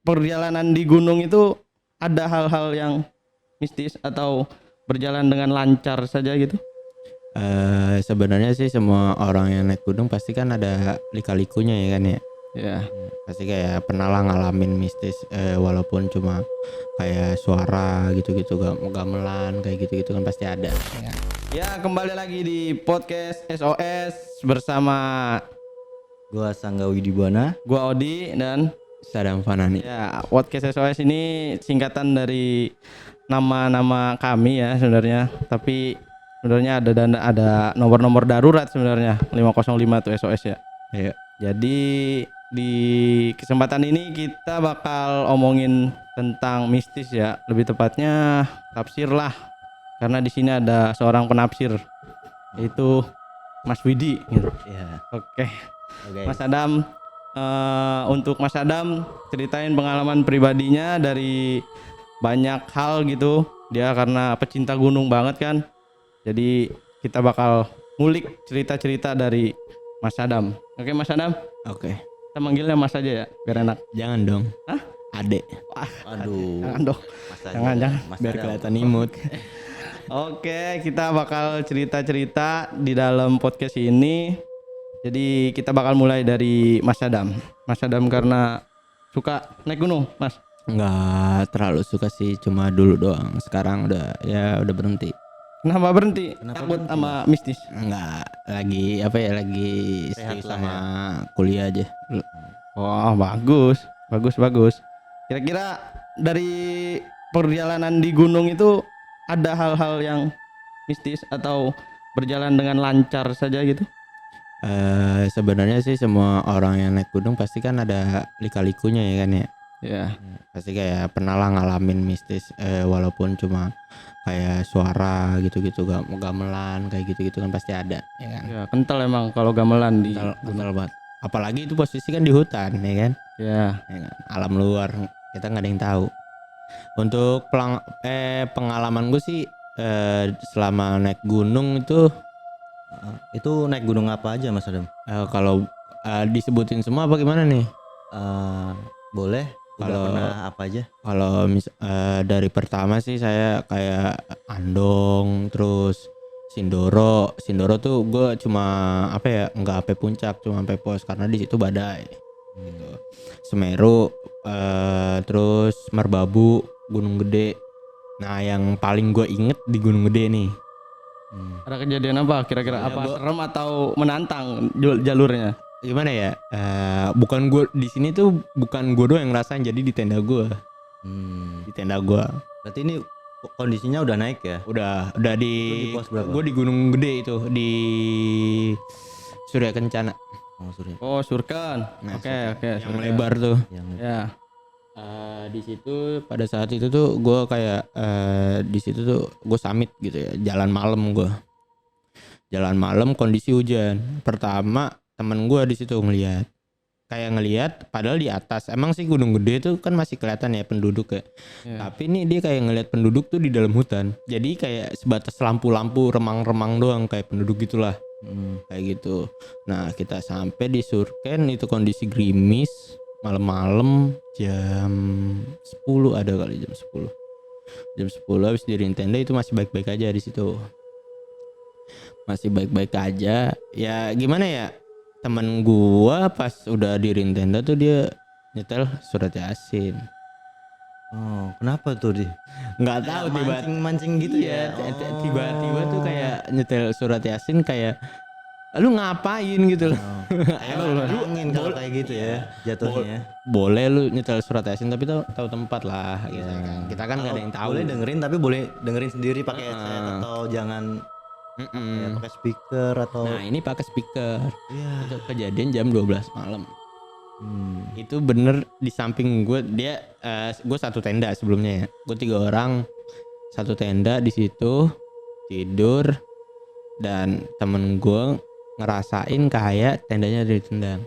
perjalanan di gunung itu ada hal-hal yang mistis atau berjalan dengan lancar saja gitu? Sebenarnya sih semua orang yang naik gunung pasti kan ada lika-likunya ya kan ya. Ya. Pasti kayak pernah lah ngalamin mistis, walaupun cuma kayak suara gitu-gitu, gamelan kayak gitu-gitu kan pasti ada. Ya, kembali lagi di podcast SOS bersama Gua Sangga Widibuana. gua Odi dan Sadam Fanani. ya, podcast SOS ini singkatan dari nama-nama kami ya sebenarnya. Tapi sebenarnya ada nomor-nomor darurat sebenarnya 505 tuh SOS ya. Iya. Jadi di kesempatan ini kita bakal omongin tentang mistis ya, lebih tepatnya tafsir lah. Karena di sini ada seorang penafsir yaitu Mas Widi gitu. Ya. Oke. Oke. Mas Adam, untuk Mas Adam ceritain pengalaman pribadinya dari banyak hal gitu. Dia karena pecinta gunung banget kan. Jadi kita bakal ngulik cerita-cerita dari Mas Adam. Oke Mas Adam, Oke. kita manggilnya Mas aja ya, biar enak. Jangan dong. Hah? Adek. Aduh. Jangan dong. Mas Adam. Jangan. Mas Biar Adam. kelihatan imut. Oke, kita bakal cerita-cerita di dalam podcast ini. Jadi kita bakal mulai dari Mas Adam. Mas Adam karena suka naik gunung, Mas. Nggak terlalu suka sih, cuma dulu doang. Sekarang udah berhenti. Kenapa berhenti? Kenapa Takut berhenti, sama mistis. Nggak lagi lagi Rehat serius lah sama kuliah aja. Wah, bagus. Kira-kira dari perjalanan di gunung itu ada hal-hal yang mistis atau berjalan dengan lancar saja gitu? Sebenarnya sih semua orang yang naik gunung pasti kan ada lika-likunya ya kan ya. Ya. Pasti kayak pernah lah ngalamin mistis, walaupun cuma kayak suara gitu-gitu, gamelan kayak gitu-gitu kan pasti ada ya kan. Ya, kental emang kalau gamelan di Kental banget. Apalagi itu posisi kan di hutan ya kan. Ya. Ya kan? Alam luar kita nggak ada yang tahu. Untuk pengalaman gue sih, selama naik gunung Itu naik gunung apa aja Mas Adam? kalau disebutin semua apa gimana nih? Boleh. Udah Kalau- pernah apa aja? Kalau dari pertama sih saya kayak Andong, terus Sindoro tuh gue cuma nggak sampai puncak, cuma sampai pos karena di situ badai. Gitu. Semeru, terus Merbabu, Gunung Gede. Nah yang paling gue inget di Gunung Gede nih. Ada kejadian apa kira-kira? Ya, Apa gua- serem atau menantang jalurnya? Gimana ya? Bukan gue di sini tuh, bukan gue doang yang ngerasain, jadi di tenda gue. Di tenda gue. Berarti ini kondisinya udah naik ya? Udah Lu di di pos berapa? gue di Gunung Gede itu, di Surya Kencana. Oh, sorry. Oh, Surkan. Nah, Oke. yang Surkan. lebar tuh. Yang Ya. Di situ pada saat itu tuh gue kayak di situ tuh gue summit gitu ya, jalan malam kondisi hujan. Pertama temen gue di situ ngelihat padahal di atas emang sih Gunung Gede tuh kan masih kelihatan ya penduduk ya. Ya. Tapi nih dia kayak ngelihat penduduk tuh di dalam hutan, jadi kayak sebatas lampu-lampu remang-remang doang kayak penduduk gitulah. Kayak gitu. Nah kita sampai di Surken itu kondisi gerimis, malam-malam jam 10 ada kali, jam 10 habis diriin tenda itu masih baik-baik aja di situ, masih baik-baik aja ya. Gimana ya, temen gua pas udah diriin tenda tuh dia nyetel surat Yasin. Oh, kenapa tuh di? Nggak tahu tiba Mancing gitu iya, ya. tiba-tiba tuh kayak nyetel surat Yasin, kayak lu ngapain gitu loh. Angin kalau kayak gitu ya jatuhnya. Boleh lu nyetel surat Yasin tapi tahu tempat lah gitu kan. Kita kan nggak ada yang tahu. Boleh dengerin tapi boleh dengerin sendiri pakai headset atau jangan ya, pakai speaker atau Nah ini pakai speaker. iya. Itu kejadian jam 12 malam. Itu bener di samping gue, gue satu tenda sebelumnya ya. Gue 3 orang satu tenda di situ tidur, dan temen gue ngerasain kayak tendanya ada ditendang.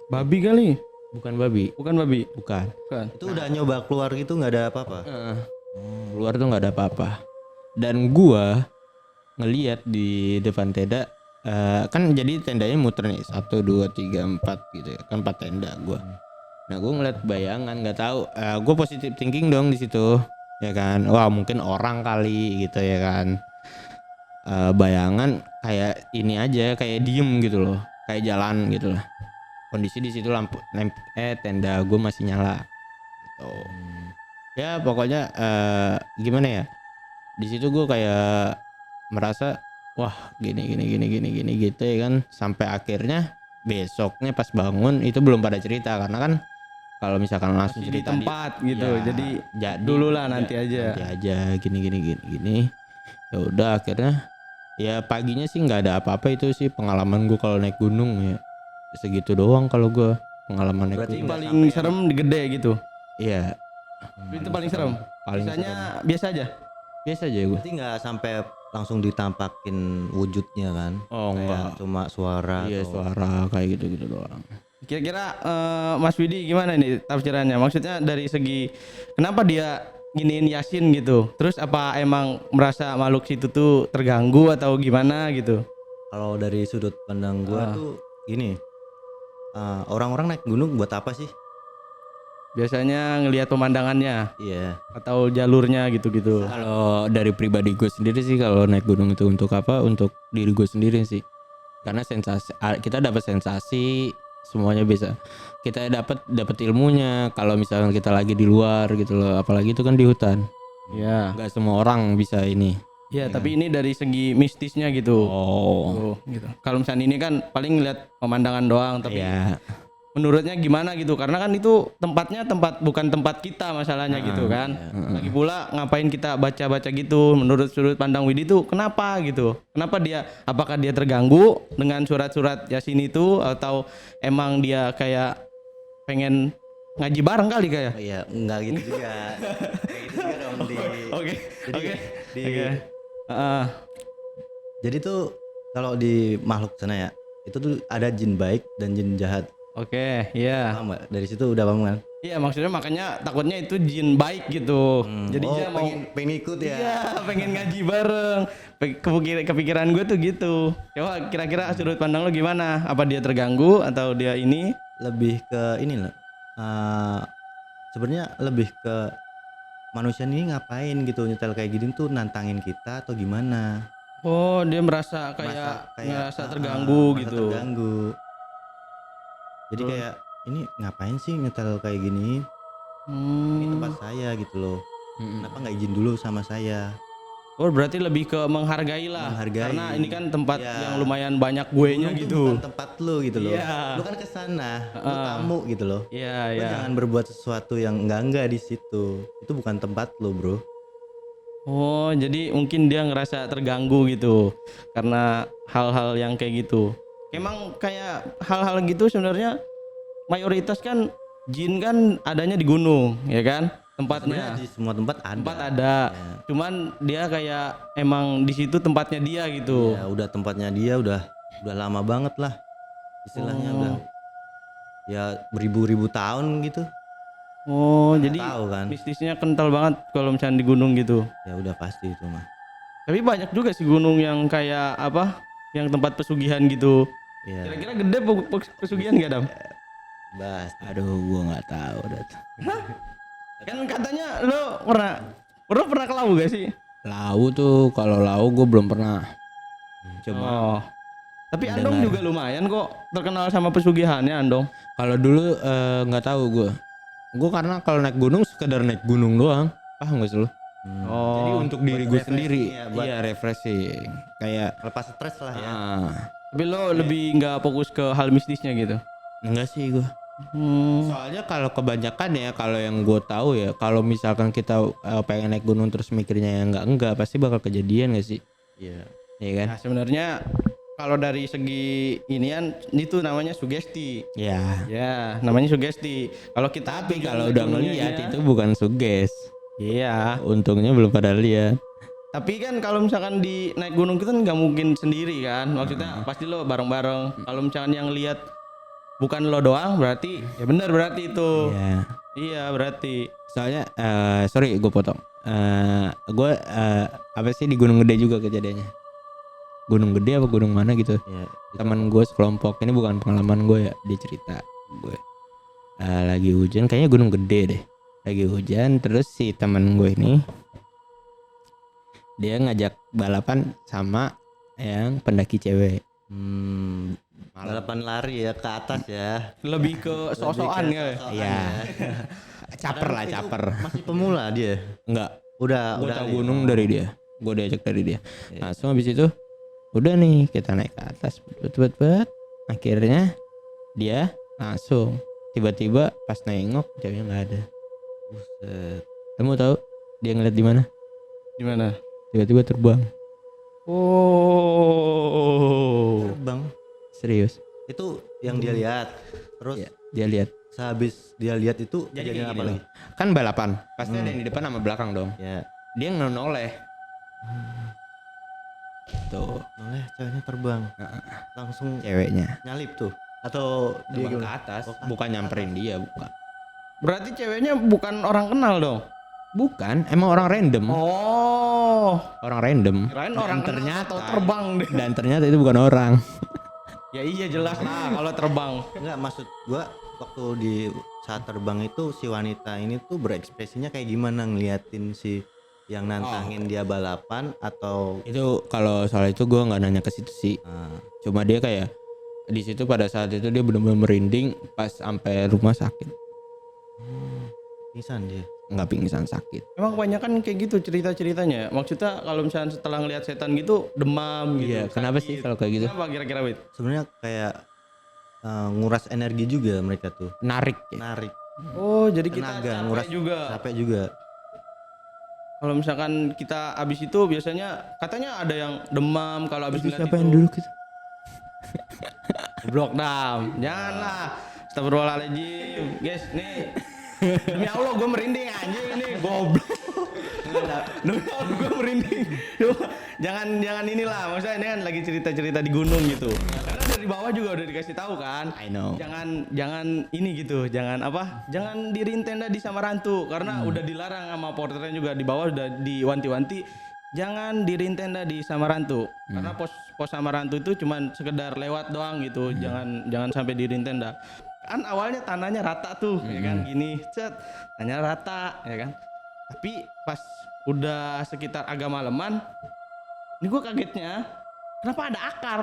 Babi kali? Bukan babi, Bukan babi. bukan. Itu udah nyoba keluar gitu nggak ada apa-apa. Keluar tuh nggak ada apa-apa. Dan gua ngeliat di depan tenda, kan jadi tendanya muter nih 1, 2, 3, 4 gitu ya kan, 4 tenda gua. Nah gue ngeliat bayangan, nggak tahu. Gue positive thinking dong di situ, ya kan. Wah mungkin orang kali gitu ya kan. Bayangan kayak ini aja, kayak diem gitu loh, kayak jalan gitu lah. Kondisi di situ tenda gue masih nyala. Gitu. Ya pokoknya gimana ya? Di situ gue kayak merasa wah gini gitu ya kan. Sampai akhirnya besoknya pas bangun itu belum pada cerita karena kan kalau misalkan langsung Masih di cerita tempat gitu. ya, Jadi dulu lah nanti aja. gini. Ya udah akhirnya ya paginya sih nggak ada apa-apa, itu sih pengalaman gue kalau naik gunung ya segitu doang kalau gue pengalaman naik Berarti gunung. Paling sampai serem di gede gitu. Iya Itu paling serem. paling Biasanya serem. biasa aja. Biasa aja gue. berarti nggak sampai langsung ditampakin wujudnya kan? Oh Kayak enggak. cuma suara. Iya atau- suara kayak gitu doang. Kira-kira Mas Widi gimana nih tafsirannya? Maksudnya dari segi kenapa dia giniin Yasin gitu? Terus apa emang merasa makhluk situ tuh terganggu atau gimana gitu? Kalau dari sudut pandang gua Ah. tuh gini, orang-orang naik gunung buat apa sih? Biasanya ngelihat pemandangannya Iya. atau jalurnya gitu-gitu. Kalau dari pribadi gue sendiri sih kalau naik gunung itu untuk apa? Untuk diri gue sendiri sih. Karena kita dapat sensasi, semuanya bisa. Kita dapat ilmunya kalau misalkan kita lagi di luar gitu loh, apalagi itu kan di hutan. Iya. Nggak semua orang bisa ini. Iya, tapi ini dari segi mistisnya gitu. Oh. Tuh, gitu. Kalau misalnya ini kan paling ngeliat pemandangan doang, tapi Iya. menurutnya gimana gitu? Karena kan itu tempatnya bukan tempat kita masalahnya gitu kan. Lagi pula ngapain kita baca-baca gitu? Menurut sudut pandang Widi tuh kenapa gitu? Kenapa apakah dia terganggu dengan surat-surat Yasin itu atau emang dia kayak pengen ngaji bareng kali kayak? Oh iya, enggak gitu juga. Kayak gitu juga dong di. Oke. Jadi Oke. di. Oke. Heeh. Jadi tuh kalau di makhluk sana ya, itu tuh ada jin baik dan jin jahat. Oke, iya. Paham nggak? Dari situ udah paham kan? Iya, maksudnya makanya takutnya itu jin baik gitu. Jadi Oh, dia mau pengen ikut ya. iya, pengen ngaji bareng. Kepikiran gue tuh gitu. Coba kira-kira sudut pandang lo gimana? Apa dia terganggu atau dia ini? Lebih ke ini loh. Sebenarnya lebih ke manusia ini ngapain gitu nyetel kayak gini tuh nantangin kita atau gimana? Oh, dia merasa kayak ngerasa terganggu merasa gitu. Terganggu. Jadi Terus? kayak ini ngapain sih nyetel kayak gini? Ini tempat saya gitu loh. Kenapa nggak izin dulu sama saya? Oh, berarti lebih ke menghargai lah. Menghargai. Karena ini kan tempat Ya. yang lumayan banyak guenya Gunung tuh gitu. bukan tempat lu gitu loh. Iya. Lu kan kesana, lu tamu gitu loh. Iya, Lu iya. jangan berbuat sesuatu yang enggak di situ. Itu bukan tempat lu, bro. Oh, jadi mungkin dia ngerasa terganggu gitu karena hal-hal yang kayak gitu. Emang kayak hal-hal gitu sebenarnya mayoritas kan jin kan adanya di gunung, ya kan? Tempatnya. Sebenarnya di semua tempat ada. Tempat ada. Ya. Cuman dia kayak emang di situ tempatnya dia gitu. Ya, udah tempatnya dia udah lama banget lah. Istilahnya Oh. udah ya beribu-ribu tahun gitu. Oh, Nggak jadi tahu kan. mistisnya kental banget kalau misalnya di gunung gitu. Ya udah pasti itu mah. Tapi banyak juga sih gunung yang kayak apa? Yang tempat pesugihan gitu. Ya. Kira-kira gede pesugihan gak, Dam? Bas. Aduh, gua nggak tahu dah. Kan katanya lo pernah ke Lawu gak sih? Lau tuh, kalau lau gue belum pernah. Cuma Oh. Tapi mendengar. Andong juga lumayan kok terkenal sama pesugihannya Andong. kalau dulu nggak tahu gue. Gue karena kalau naik gunung sekedar naik gunung doang. Paham gak sih lo? Oh. Jadi untuk diri buat gue refreshing sendiri. ya, buat- Iya refreshing. Kayak Lepas stres lah ya. Tapi lo lebih nggak fokus ke hal mistisnya gitu. enggak sih gue. Hmm. Soalnya kalau kebanyakan ya, kalau yang gue tahu ya, kalau misalkan kita pengen naik gunung terus mikirnya yang enggak pasti bakal kejadian gak sih? Iya. Iya kan? Nah, sebenarnya kalau dari segi inian itu namanya sugesti. Ya. Ya, namanya sugesti. Kalau kita Tapi tujuan kalau naik udah gunungnya ngeliat iya. itu bukan suges. Iya. Untungnya belum pada lihat. Tapi kan kalau misalkan di naik gunung itu kan nggak mungkin sendiri kan. Maksudnya pasti lo bareng-bareng. Kalau misalkan yang lihat bukan lo doang berarti ya benar berarti itu. Iya. Iya, berarti. Soalnya sorry gue potong. Gue apa sih di Gunung Gede juga kejadiannya. Gunung Gede apa gunung mana gitu. Iya. Teman gue sekelompok, ini bukan pengalaman gue ya, dia cerita gue. lagi hujan, kayaknya Gunung Gede deh. Lagi hujan, terus si temen gue ini dia ngajak balapan sama yang pendaki cewek. Balapan lari ya ke atas ya. Lebih ke sok-sokan ya. Iya. Caper lah, Itu caper. Masih pemula dia. Enggak, Udah gue tahu ahli. gunung dari dia. Gue diajak dari dia. Langsung habis itu udah nih kita naik ke atas, bet. Akhirnya dia langsung tiba-tiba pas nengok ceweknya nggak ada. Buset. Kamu tahu dia ngeliat di mana? Gimana? Tiba-tiba terbang. Oh. Terbang. Serius. Itu yang dia lihat. Terus Iya, dia lihat. sehabis dia lihat itu Jadi kejadian kayak apa gini lagi? loh. Kan balapan, pasti ada yang di depan sama belakang dong. Ya. Dia noleh. Tuh, Oleh ceweknya terbang. Langsung ceweknya nyalip tuh. Atau dia terbang ke gimana? atas, Oh, ke bukan atas. nyamperin dia, bukan. Berarti ceweknya bukan orang kenal dong. Bukan, emang orang random. Oh. Orang random. Kirain Dan orang ternyata atau terbang deh. Dan ternyata itu bukan orang. Ya iya jelas lah kalau terbang. Enggak, maksud gua waktu di saat terbang itu si wanita ini tuh berekspresinya kayak gimana ngeliatin si yang nantangin dia balapan atau Itu kalau soal itu gue nggak nanya ke situ sih. Cuma dia kayak di situ pada saat itu dia benar-benar merinding pas sampai rumah sakit. pingsan dia. Nggak pingsan, sakit. Emang kebanyakan kayak gitu cerita-ceritanya. Maksudnya kalau misalnya setelah ngelihat setan gitu demam gitu. Iya, kenapa sakit. sih kalau kayak gitu? Kenapa kira-kira Wit? Sebenarnya kayak nguras energi juga mereka tuh. Narik ya. Narik Oh, jadi kita tenaga, capek nguras juga. capek juga. Kalau misalkan kita abis itu biasanya katanya ada yang demam kalau abis Itu ngeliat siapa itu. yang duduk itu? Goblok dam. Janganlah. Astagfirullahaladzim. Guys, nih. Demi Allah gue merinding anjing ini goblok. Demi Allah gue merinding. Jangan inilah. Maksudnya ini kan lagi cerita-cerita di gunung gitu. Karena dari bawah juga udah dikasih tahu kan. I know. Jangan ini gitu. Jangan apa? Jangan diriin tenda di Samarantu karena udah dilarang sama porternya juga di bawah udah diwanti-wanti. Jangan diriin tenda di Samarantu karena pos Samarantu itu cuman sekedar lewat doang gitu. Jangan sampai diriin tenda. Kan awalnya tanahnya rata tuh, ya kan gini, tanahnya rata, ya kan. Tapi pas udah sekitar agak maleman, ini gue kagetnya, kenapa ada akar?